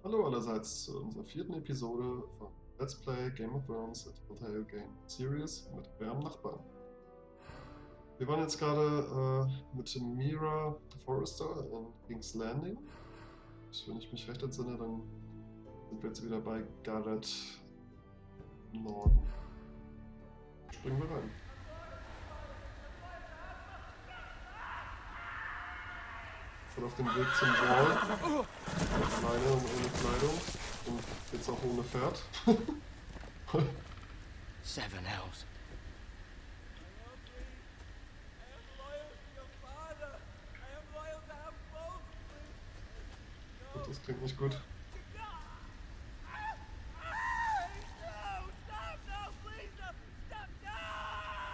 Hallo allerseits zu unserer vierten Episode von Let's Play Game of Thrones, a Telltale Game Series mit eurem Nachbarn. Wir waren jetzt gerade mit Mira Forrester in King's Landing. Wenn ich mich recht entsinne, dann sind wir jetzt wieder bei Garrett im Norden. Springen wir rein. Und auf dem Weg zum Wall, alleine und ohne Kleidung und jetzt auch ohne Pferd. Seven hells. Gut, das klingt nicht gut.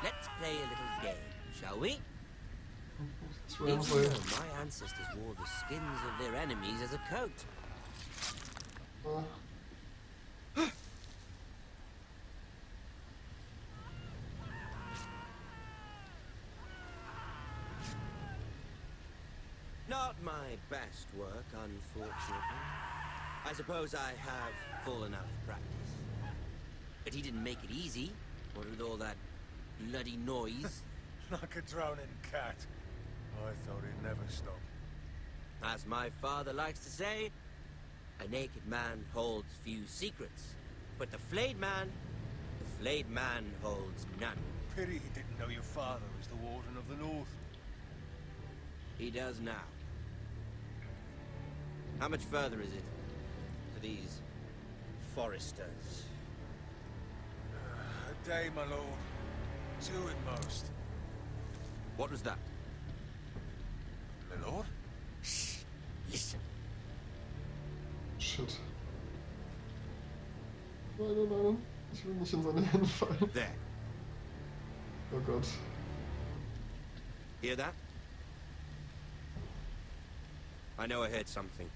Let's play a little game, shall we? It's Did you Ramsay. know my ancestors wore the skins of their enemies as a coat? Not my best work, unfortunately. I suppose I have fallen out of practice. But he didn't make it easy, what with all that bloody noise. Like a drowning cat. I thought he'd never stop. As my father likes to say, a naked man holds few secrets. But the flayed man holds none. Pity he didn't know your father was the Warden of the North. He does now. How much further is it to these foresters? A day, my lord. 2 at most. What was that? My lord? Shh! Listen. Shit. Nein, nein, nein. Ich will nicht in seine Hände fallen. There. Oh Gott. Hear that? I know I heard something.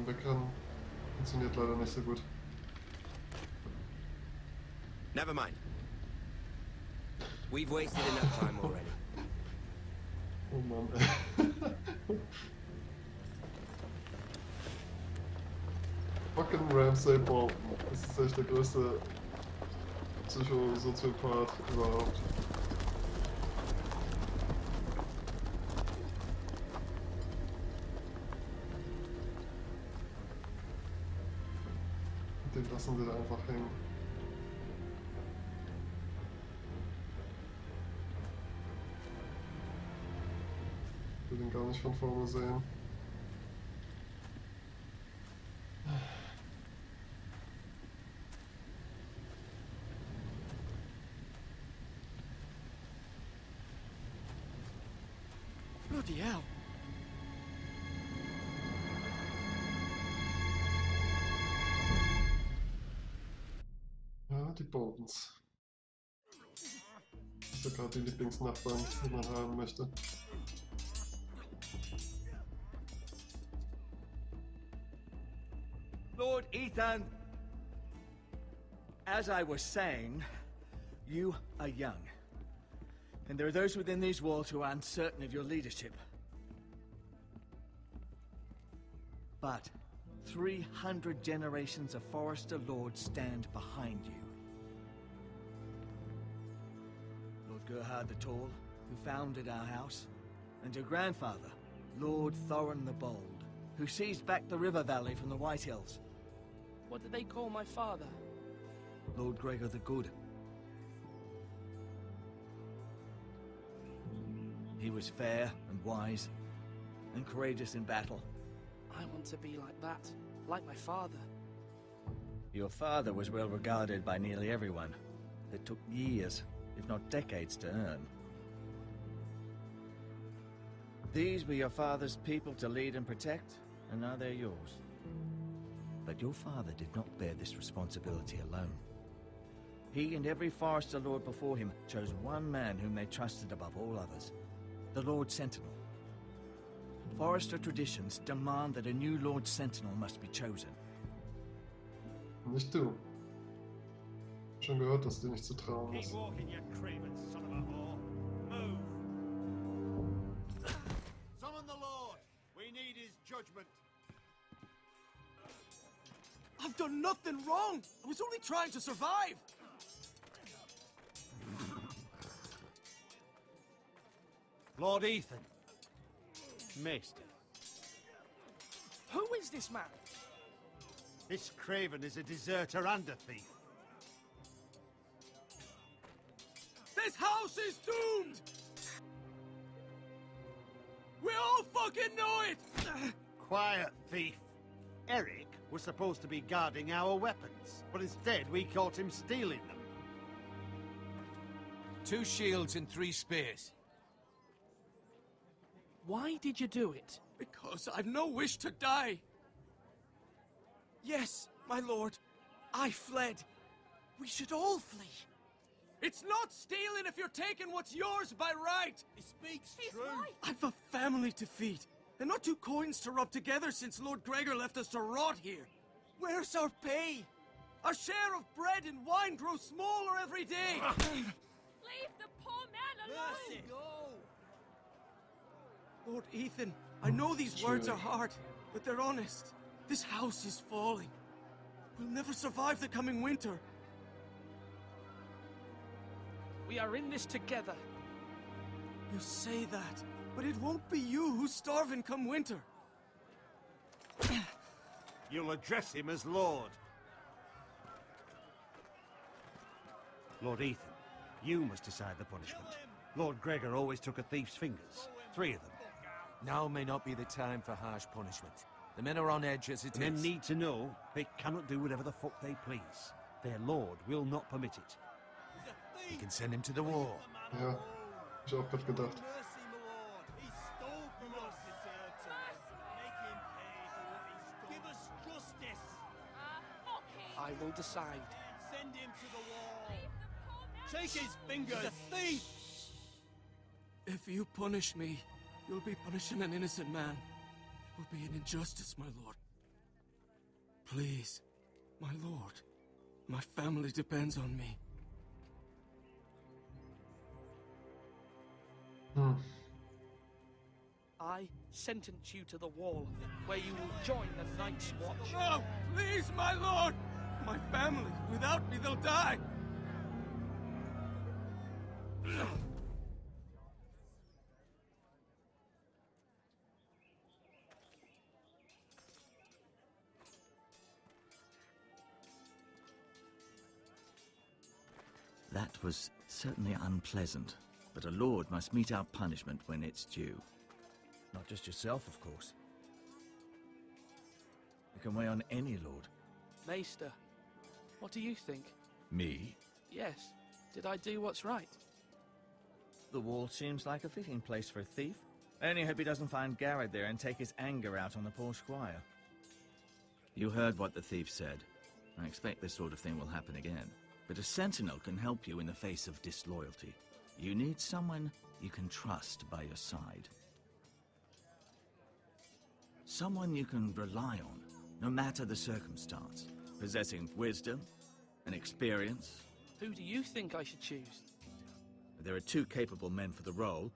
Weckern funktioniert leider nicht so gut. Never mind. We've wasted enough time already. Oh Mann, ey. Fucking Ramsay Bolton. Das ist echt der größte Psychosoziopath überhaupt. Den lassen wir da einfach hängen. Ich will den gar nicht von vorne sehen. Bloody hell. Ja, die Boltons. Das sind gerade die Lieblingsnachbarn, die man haben möchte. Lord Ethan, as I was saying, you are young. And there are those within these walls who are uncertain of your leadership. But 300 generations of Forester Lords stand behind you. Lord Gerhard the Tall, who founded our house, and your grandfather, Lord Thorin the Bold, who seized back the river valley from the White Hills. What did they call my father? Lord Gregor the Good. He was fair and wise, and courageous in battle. I want to be like that, like my father. Your father was well regarded by nearly everyone. It took years, if not decades, to earn. These were your father's people to lead and protect, and now they're yours. But your father did not bear this responsibility alone. He and every Forester Lord before him chose one man whom they trusted above all others, the Lord Sentinel. Forester traditions demand that a new Lord Sentinel must be chosen. Nicht du. Schon gehört, dass dir nicht zu trauen Keep ist. walking, you craven son of a whore. Move! judgment. I've done nothing wrong. I was only trying to survive. Lord Ethan. Maester. Who is this man? This craven is a deserter and a thief. This house is doomed! We all fucking know it! Quiet, thief. Eric was supposed to be guarding our weapons, but instead we caught him stealing them. 2 shields and 3 spears. Why did you do it? Because I've no wish to die. Yes, my lord, I fled. We should all flee. It's not stealing if you're taking what's yours by right. He speaks He's true. right. I've a family to feed, and not 2 coins to rub together since Lord Gregor left us to rot here. Where's our pay? Our share of bread and wine grows smaller every day. Leave the poor man alone! Lord Ethan, I know these words are hard, but they're honest. This house is falling. We'll never survive the coming winter. We are in this together. You say that, but it won't be you who's starving come winter. You'll address him as Lord. Lord Ethan, you must decide the punishment. Lord Gregor always took a thief's fingers. 3 of them. Now may not be the time for harsh punishment. The men are on edge as it is. Men need to know they cannot do whatever the fuck they please. Their lord will not permit it. We can send him to the war. Ja, hab ich auch gerade gedacht. I will decide. Send him to the wall. Leave the poor man Take his fingers. He's a thief. If you punish me, you'll be punishing an innocent man. It will be an injustice, my lord. Please, my lord. My family depends on me. I sentence you to the wall, where you will join the Night's Watch. No, please, my lord! My family, without me, they'll die! That was certainly unpleasant, but a lord must mete out punishment when it's due. Not just yourself, of course. You can weigh on any lord. Maester, what do you think? Me? Yes. Did I do what's right? The wall seems like a fitting place for a thief. I only hope he doesn't find Garrett there and take his anger out on the poor squire. You heard what the thief said. I expect this sort of thing will happen again. But a sentinel can help you in the face of disloyalty. You need someone you can trust by your side. Someone you can rely on, no matter the circumstance. Possessing wisdom and experience. Who do you think I should choose? There are 2 capable men for the role.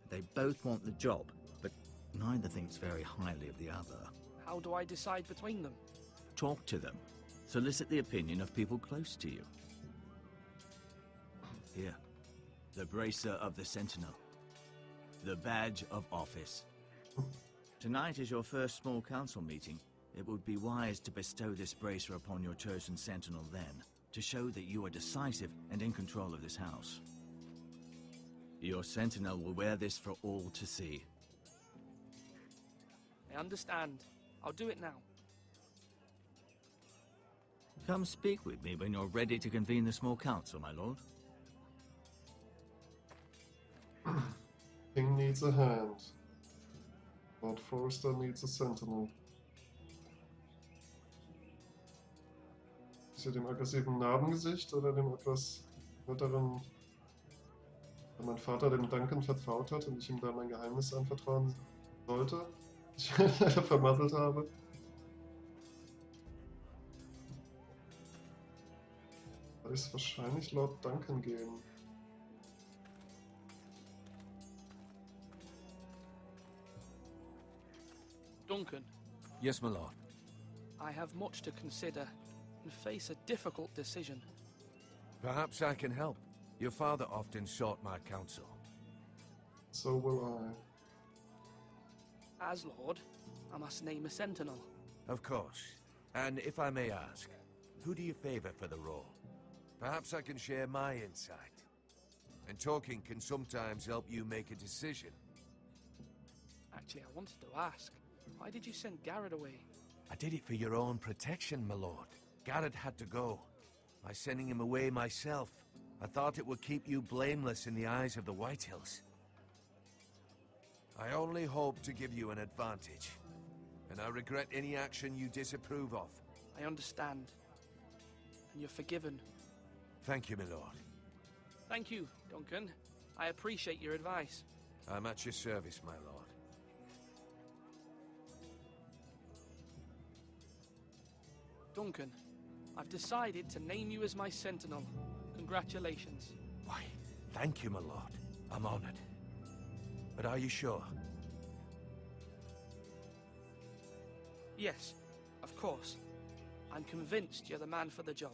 They both want the job, but neither thinks very highly of the other. How do I decide between them? Talk to them. Solicit the opinion of people close to you. Here, the bracer of the Sentinel. The badge of office. Tonight is your first small council meeting. It would be wise to bestow this bracer upon your chosen Sentinel then, to show that you are decisive and in control of this house. Your Sentinel will wear this for all to see. I understand. I'll do it now. Come speak with me when you're ready to convene the small council, my lord. King needs a hand. Lord Forrester needs a sentinel. Ist er dem aggressiven Narbengesicht oder dem etwas netteren, wenn mein Vater dem Duncan vertraut hat und ich ihm da mein Geheimnis anvertrauen sollte, das ich leider vermasselt habe? Werde ich es wahrscheinlich Lord Duncan geben. Duncan, Yes, my lord. I have much to consider and face a difficult decision. Perhaps I can help. Your father often sought my counsel. So will I. As Lord, I must name a sentinel. Of course. And if I may ask, who do you favor for the role? Perhaps I can share my insight. And talking can sometimes help you make a decision. Actually, I wanted to ask, why did you send Garrett away? I did it for your own protection, my lord. Garrett had to go. By sending him away myself, I thought it would keep you blameless in the eyes of the Whitehills. I only hope to give you an advantage, and I regret any action you disapprove of. I understand. And you're forgiven. Thank you, my lord. Thank you, Duncan. I appreciate your advice. I'm at your service, my lord. Duncan, I've decided to name you as my sentinel. Congratulations. Why, thank you, my lord. I'm honored. But are you sure? Yes, of course. I'm convinced you're the man for the job.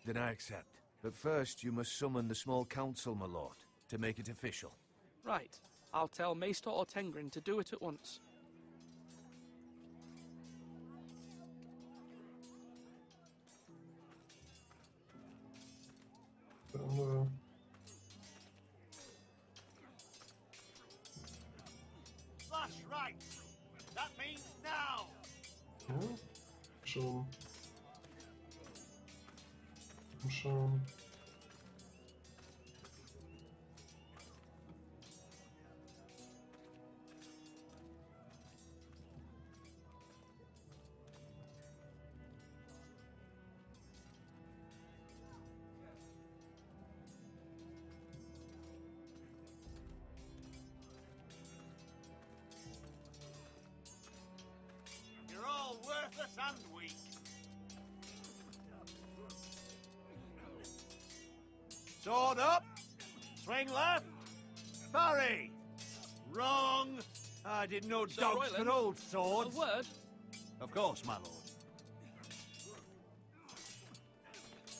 Then I accept. But first, you must summon the small council, my lord, to make it official. Right. I'll tell Maester Ortengrin to do it at once. Dann, Slash right. That means now. ja, schon. Mal schauen. You're all worthless and weak. Sword up. Swing left. Parry. Wrong. I didn't know Sir dogs Royland, could hold A swords. word? Of course, my lord.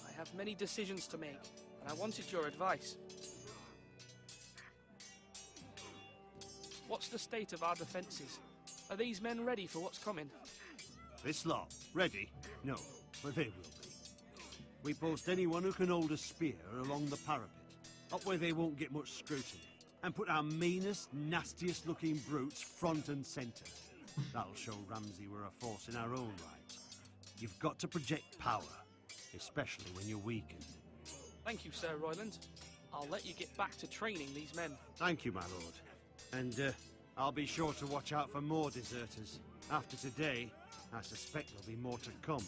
I have many decisions to make, and I wanted your advice. What's the state of our defences? Are these men ready for what's coming? This lot, ready? No, but they will be. We post anyone who can hold a spear along the parapet, up where they won't get much scrutiny, and put our meanest, nastiest looking brutes front and centre. That'll show Ramsay we're a force in our own right. You've got to project power, especially when you're weakened. Thank you, Sir Royland. I'll let you get back to training these men. Thank you, my lord. And I'll be sure to watch out for more deserters. After today, I suspect there'll be more to come.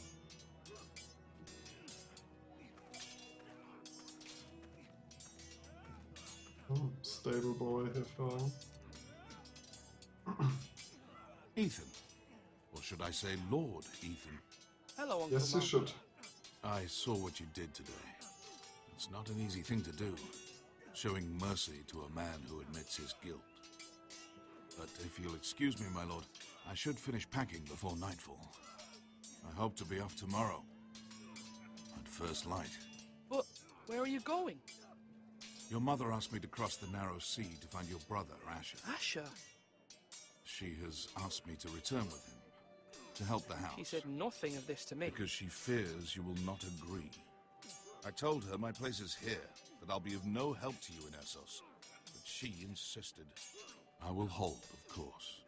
Stable boy hervorragend. Ethan. Or should I say Lord Ethan? Hello, Uncle Yes, you Malcolm. should. I saw what you did today. It's not an easy thing to do, showing mercy to a man who admits his guilt. But if you'll excuse me, my lord, I should finish packing before nightfall. I hope to be off tomorrow, at first light. But where are you going? Your mother asked me to cross the narrow sea to find your brother, Asher. Asher? She has asked me to return with him, to help the house. She said nothing of this to me. Because she fears you will not agree. I told her my place is here, that I'll be of no help to you in Essos. But she insisted. I will hold, of course,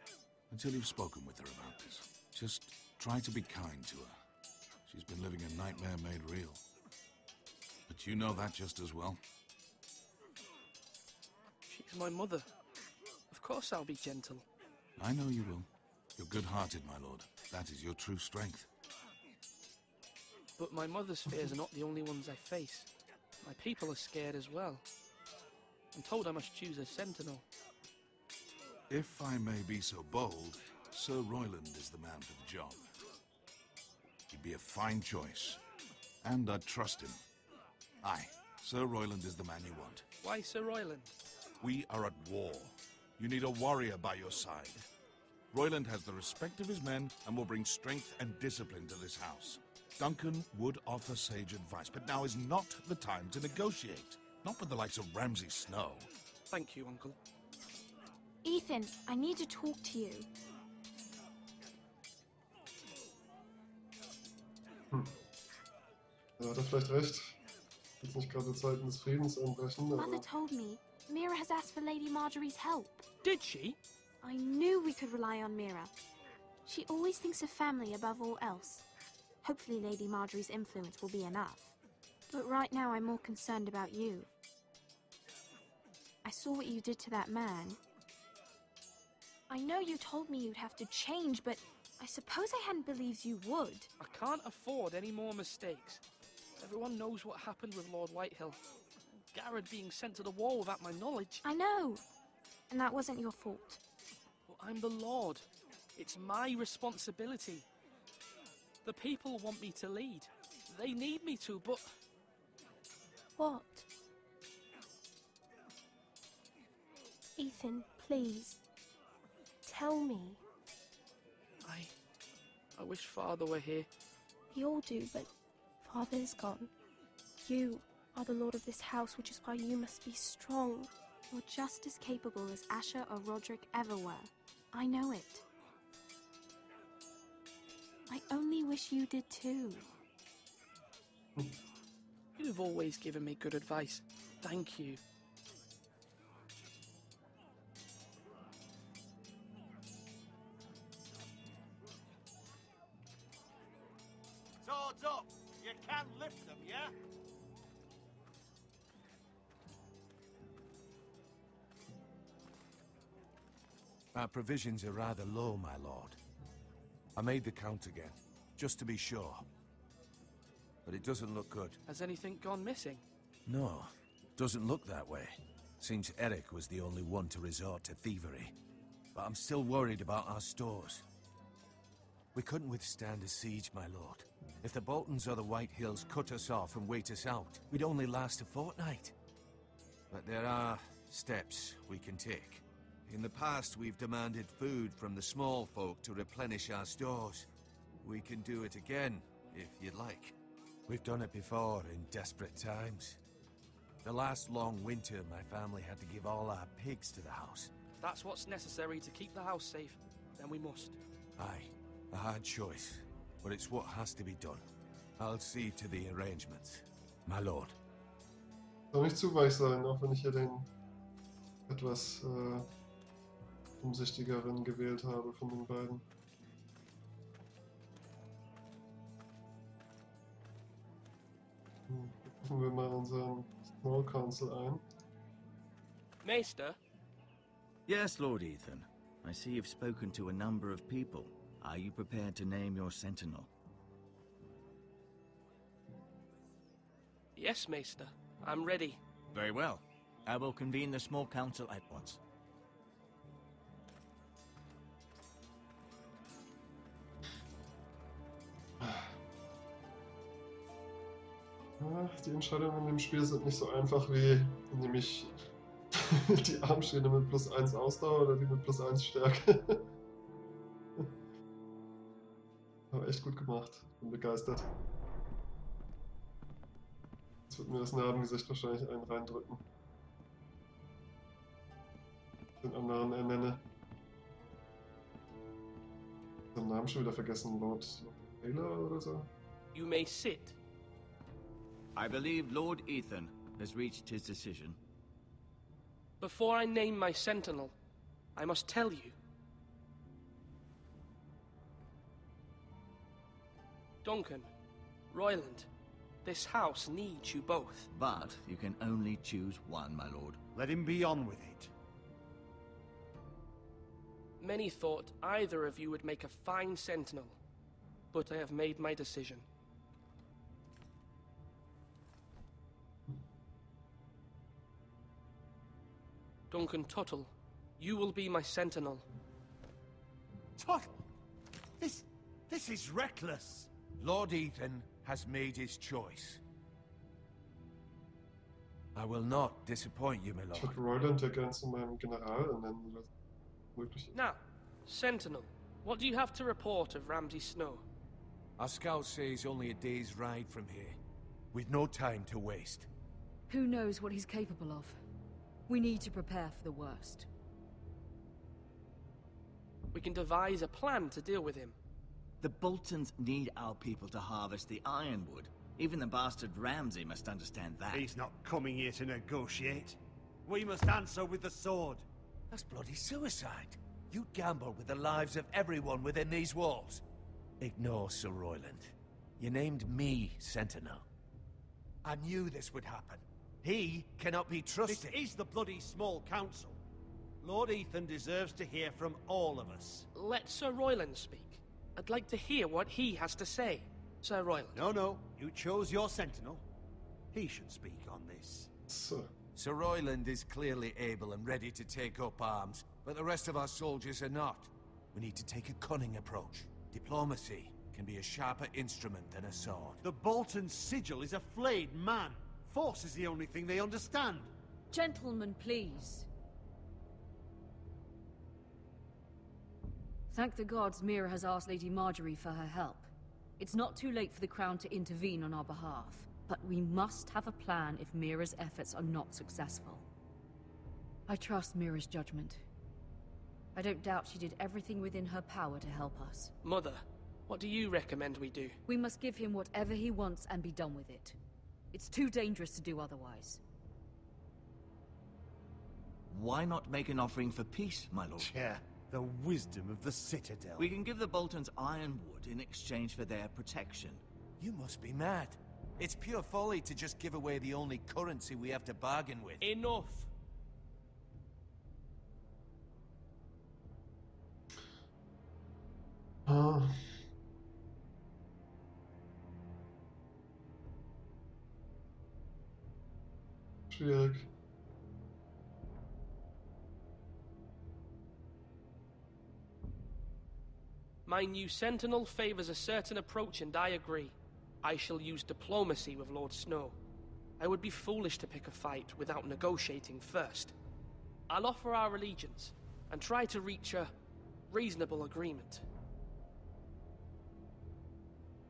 until you've spoken with her about this. Just try to be kind to her. She's been living a nightmare made real. But you know that just as well. She's my mother. Of course I'll be gentle. I know you will. You're good-hearted, my lord. That is your true strength. But my mother's fears are not the only ones I face. My people are scared as well. I'm told I must choose a sentinel. If I may be so bold, Sir Royland is the man for the job. He'd be a fine choice, and I'd trust him. Aye, Sir Royland is the man you want. Why Sir Royland? We are at war. You need a warrior by your side. Royland has the respect of his men and will bring strength and discipline to this house. Duncan would offer sage advice, but now is not the time to negotiate. Not with the likes of Ramsay Snow. Thank you, Uncle. Ethan, I need to talk to you. Ja, hat er vielleicht recht. Jetzt nicht gerade Zeiten des Friedens anbrechen, aber... Mother told me Mira has asked for Lady Marjorie's help. Did she? I knew we could rely on Mira. She always thinks of family above all else. Hopefully Lady Marjorie's influence will be enough. But right now I'm more concerned about you. I saw what you did to that man. I know you told me you'd have to change, but I suppose I hadn't believed you would. I can't afford any more mistakes. Everyone knows what happened with Lord Whitehill. Garrett being sent to the war without my knowledge. I know. And that wasn't your fault. Well, I'm the Lord. It's my responsibility. The people want me to lead. They need me to, but... What? Ethan, please. Tell me. I wish Father were here. We all do, but Father is gone. You are the lord of this house, which is why you must be strong. You're just as capable as Asher or Roderick ever were. I know it. I only wish you did too. You've always given me good advice. Thank you. Swords up! You can lift them, yeah? Our provisions are rather low, my lord. I made the count again, just to be sure. But it doesn't look good. Has anything gone missing? No, doesn't look that way. Seems Eric was the only one to resort to thievery. But I'm still worried about our stores. We couldn't withstand a siege, my lord. If the Boltons or the White Hills cut us off and wait us out, we'd only last a fortnight. But there are steps we can take. In the past, we've demanded food from the small folk to replenish our stores. We can do it again, if you'd like. We've done it before in desperate times. The last long winter, my family had to give all our pigs to the house. If that's what's necessary to keep the house safe, then we must. Aye, a hard choice, but it's what has to be done. I'll see to the arrangements, my lord. Soll nicht zu weich sein, auch wenn ich hier den etwas umsichtigeren gewählt habe von den beiden. Rufen wir mal unseren Small Council ein. Maester? Yes, Lord Ethan. I see you've spoken to a number of people. Are you prepared to name your sentinel? Yes, Maester. I'm ready. Very well. I will convene the small council at once. Ja, die Entscheidungen in dem Spiel sind nicht so einfach wie nämlich die Armschiene mit +1 Ausdauer oder die mit +1 Stärke. Aber echt gut gemacht. Bin begeistert. Jetzt wird mir das Narbengesicht wahrscheinlich einen reindrücken. Den anderen ernenne. Den Namen schon wieder vergessen, Lord Taylor oder so? You may sit. I believe Lord Ethan has reached his decision. Before I name my sentinel, I must tell you. Duncan, Royland, this house needs you both. But you can only choose one, my lord. Let him be on with it. Many thought either of you would make a fine sentinel, but I have made my decision. Duncan Tuttle, you will be my sentinel. Tuttle! This is reckless! Lord Ethan has made his choice. I will not disappoint you, my Ich lord. würde Royland ja gern zu meinem General ernennen, wenn das möglich ist. Now, Sentinel, what do you have to report of Ramsay Snow? Our scouts say he's only a day's ride from here. We've no time to waste. Who knows what he's capable of? We need to prepare for the worst. We can devise a plan to deal with him. The Boltons need our people to harvest the ironwood. Even the bastard Ramsay must understand that. He's not coming here to negotiate. We must answer with the sword. That's bloody suicide. You gamble with the lives of everyone within these walls. Ignore Sir Royland. You named me Sentinel. I knew this would happen. He cannot be trusted. This is the bloody small council. Lord Ethan deserves to hear from all of us. Let Sir Royland speak. I'd like to hear what he has to say. Sir Royland. No. You chose your sentinel. He should speak on this. Sir Royland is clearly able and ready to take up arms, but the rest of our soldiers are not. We need to take a cunning approach. Diplomacy can be a sharper instrument than a sword. The Bolton sigil is a flayed man. Force is the only thing they understand. Gentlemen, please. Thank the gods Mira has asked Lady Marjorie for her help. It's not too late for the Crown to intervene on our behalf, but we must have a plan if Mira's efforts are not successful. I trust Mira's judgment. I don't doubt she did everything within her power to help us. Mother, what do you recommend we do? We must give him whatever he wants and be done with it. It's too dangerous to do otherwise. Why not make an offering for peace, my lord? Yeah, the wisdom of the Citadel. We can give the Boltons ironwood in exchange for their protection. You must be mad. It's pure folly to just give away the only currency we have to bargain with. Enough! Schwierig. My new sentinel favors a certain approach, and I agree. I shall use diplomacy with Lord Snow. I would be foolish to pick a fight without negotiating first. I'll offer our allegiance, and try to reach a reasonable agreement.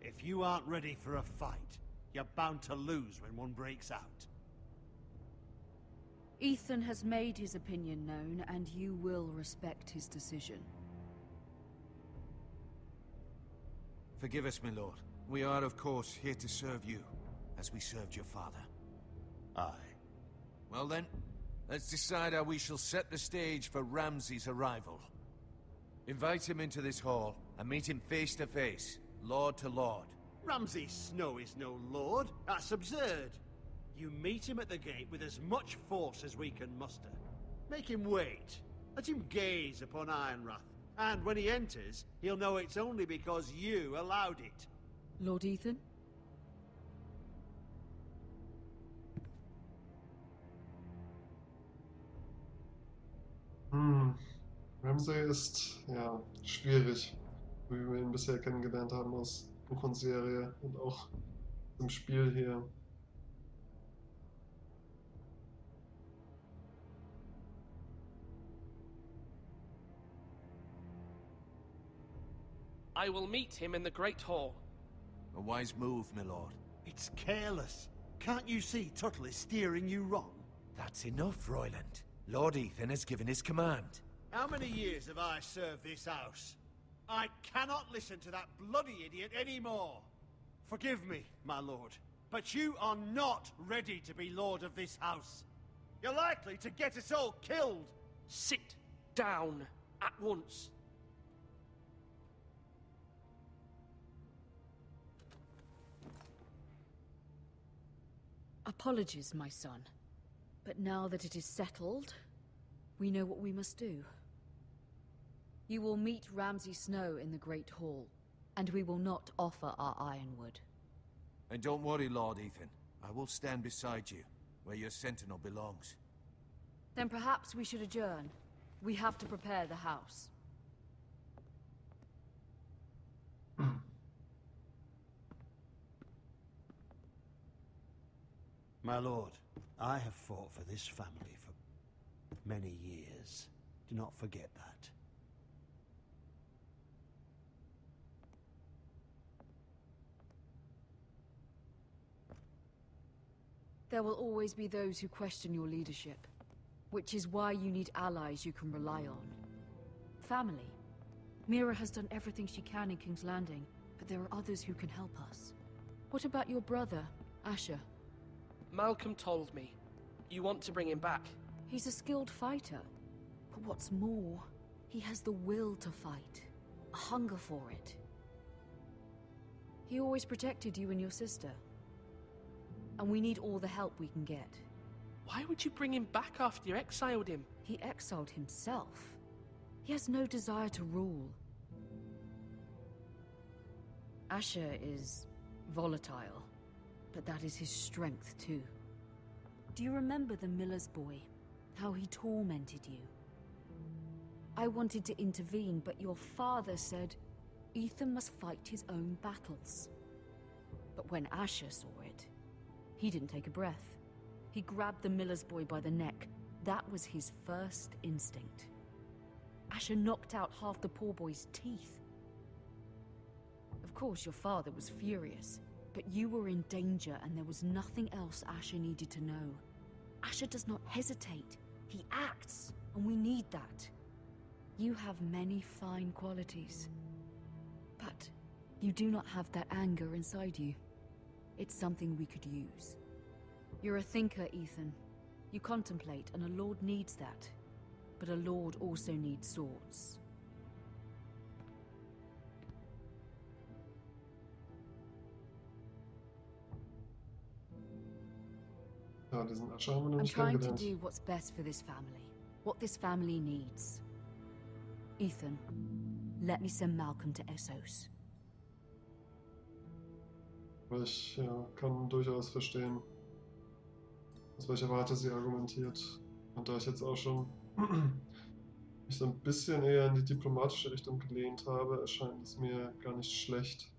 If you aren't ready for a fight, you're bound to lose when one breaks out. Ethan has made his opinion known, and you will respect his decision. Forgive us, my lord. We are, of course, here to serve you, as we served your father. Aye. Well then, let's decide how we shall set the stage for Ramsay's arrival. Invite him into this hall, and meet him face to face, lord to lord. Ramsay Snow is no lord. That's absurd. You meet him at the gate with as much force as we can muster. Make him wait. Let him gaze upon Ironrath. And when he enters, he'll know it's only because you allowed it. Lord Ethan? Ramsay ist, ja, schwierig, wie wir ihn bisher kennengelernt haben aus der Grundserie und auch im Spiel hier. I will meet him in the Great Hall. A wise move, my lord. It's careless. Can't you see Tuttle is steering you wrong? That's enough, Royland. Lord Ethan has given his command. How many years have I served this house? I cannot listen to that bloody idiot anymore. Forgive me, my lord, but you are not ready to be lord of this house. You're likely to get us all killed. Sit down at once. Apologies, my son. But now that it is settled, we know what we must do. You will meet Ramsay Snow in the Great Hall, and we will not offer our ironwood. And don't worry, Lord Ethan. I will stand beside you, where your sentinel belongs. Then perhaps we should adjourn. We have to prepare the house. My lord, I have fought for this family for many years. Do not forget that. There will always be those who question your leadership, which is why you need allies you can rely on. Family. Mira has done everything she can in King's Landing, but there are others who can help us. What about your brother, Asher? Malcolm told me. You want to bring him back? He's a skilled fighter. But what's more, he has the will to fight. A hunger for it. He always protected you and your sister. And we need all the help we can get. Why would you bring him back after you exiled him? He exiled himself. He has no desire to rule. Asher is volatile, but that is his strength too. Do you remember the miller's boy? How he tormented you? I wanted to intervene, but your father said Ethan must fight his own battles. But when Asher saw it, he didn't take a breath. He grabbed the miller's boy by the neck. That was his first instinct. Asher knocked out half the poor boy's teeth. Of course, your father was furious, but you were in danger and there was nothing else Asher needed to know. Asher does not hesitate. He acts, and we need that. You have many fine qualities, but you do not have that anger inside you. It's something we could use. You're a thinker, Ethan. You contemplate, and a lord needs that. But a lord also needs swords. Ja, diesen Ascher haben wir noch I'm nicht trying to kennengelernt. do what's best for this family. What this family needs. Ethan, let me send Malcolm to Essos. Aber ich kann durchaus verstehen, aus welcher Warte sie argumentiert. Und da ich jetzt auch schon mich so ein bisschen eher in die diplomatische Richtung gelehnt habe, erscheint es mir gar nicht schlecht,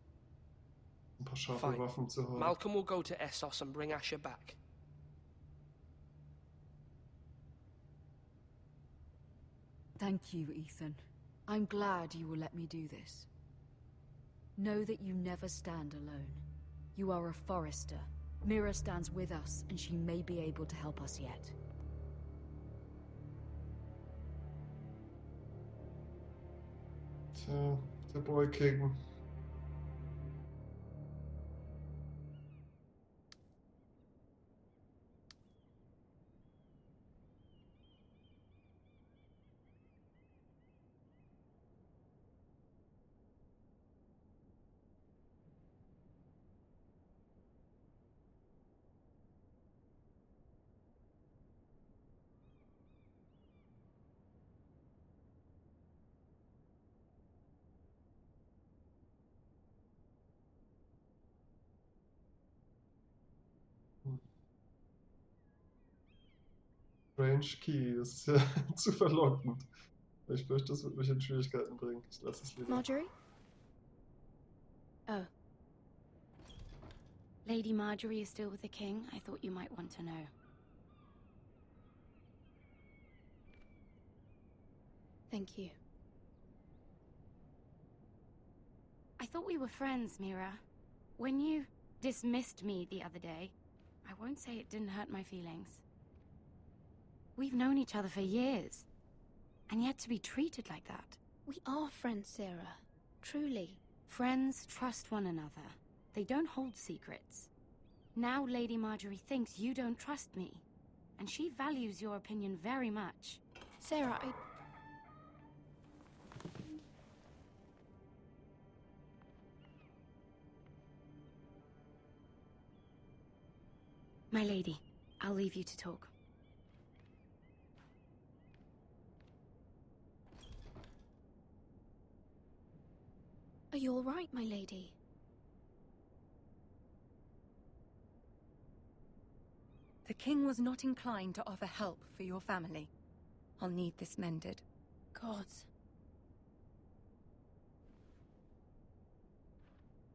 ein paar scharfe Fine. Waffen zu haben. Malcolm will go to Essos and bring Asher back. Thank you, Ethan. I'm glad you will let me do this. Know that you never stand alone. You are a forester. Mira stands with us, and she may be able to help us yet. Tja, der Boy King. Range Key, das ist ja zu verlockend. Ich fürchte, das wird mich in Schwierigkeiten bringen. Ich lasse es lieber. Marjorie? Oh. Lady Marjorie is still with the king. I thought you might want to know. Thank you. I thought we were friends, Mira. When you dismissed me the other day, I won't say it didn't hurt my feelings. We've known each other for years, and yet to be treated like that. We are friends, Sarah. Truly. Friends trust one another. They don't hold secrets. Now Lady Marjorie thinks you don't trust me, and she values your opinion very much. Sarah, My lady, I'll leave you to talk. Are you all right, my lady? The king was not inclined to offer help for your family. I'll need this mended. Gods.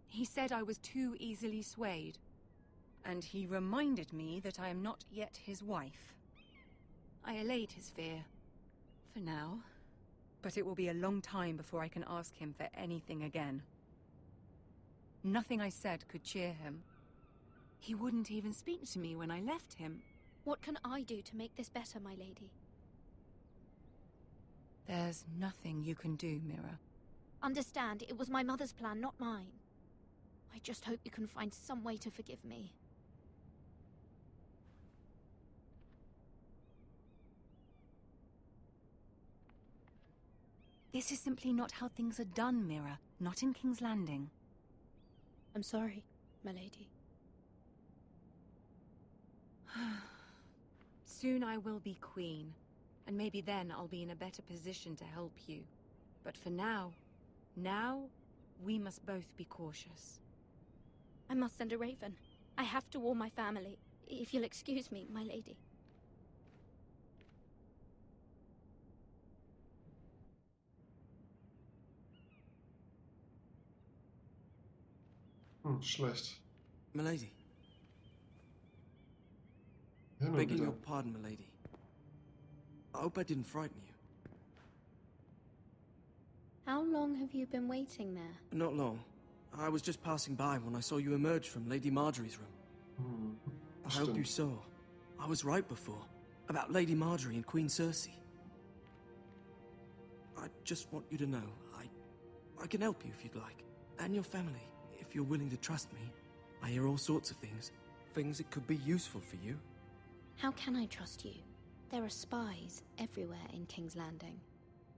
He said I was too easily swayed. And he reminded me that I am not yet his wife. I allayed his fear. For now. But it will be a long time before I can ask him for anything again. Nothing I said could cheer him. He wouldn't even speak to me when I left him. What can I do to make this better, my lady? There's nothing you can do, Mira. Understand, it was my mother's plan, not mine. I just hope you can find some way to forgive me. This is simply not how things are done, Mira. Not in King's Landing. I'm sorry, my lady. Soon I will be queen, and maybe then I'll be in a better position to help you. But for now, we must both be cautious. I must send a raven. I have to warn my family. If you'll excuse me, my lady. Schlecht. Milady. Hin und Begging wieder. your pardon, milady. I hope I didn't frighten you. How long have you been waiting there? Not long. I was just passing by when I saw you emerge from Lady Marjorie's room. I hope you saw. I was right before. About Lady Marjorie and Queen Cersei. I just want you to know, I can help you if you'd like. And your family, if you're willing to trust me. I hear all sorts of things. Things that could be useful for you. How can I trust you? There are spies everywhere in King's Landing.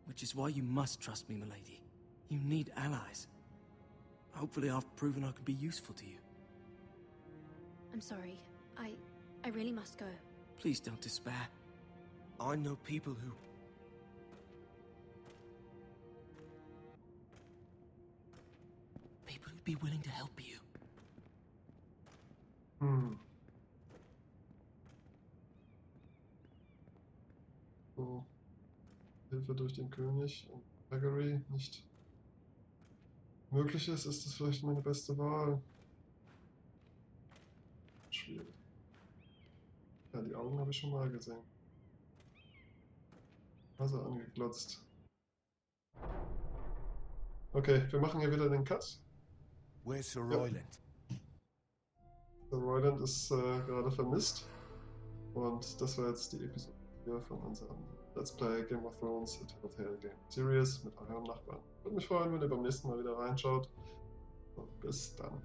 Which is why you must trust me, milady. You need allies. Hopefully I've proven I can be useful to you. I'm sorry. I really must go. Please don't despair. I know people who... People who'd be willing to help you. So. Hilfe durch den König und Gregory nicht möglich ist es vielleicht meine beste Wahl. Schwierig. Ja, die Augen habe ich schon mal gesehen. Also angeglotzt. Okay, wir machen hier wieder den Cut. Where's Sir Royland? Sir Royland ist gerade vermisst. Und das war jetzt die Episode 4 von unserem Let's Play Game of Thrones, a Telltale Game Series mit eurem Nachbarn. Würde mich freuen, wenn ihr beim nächsten Mal wieder reinschaut. Und bis dann.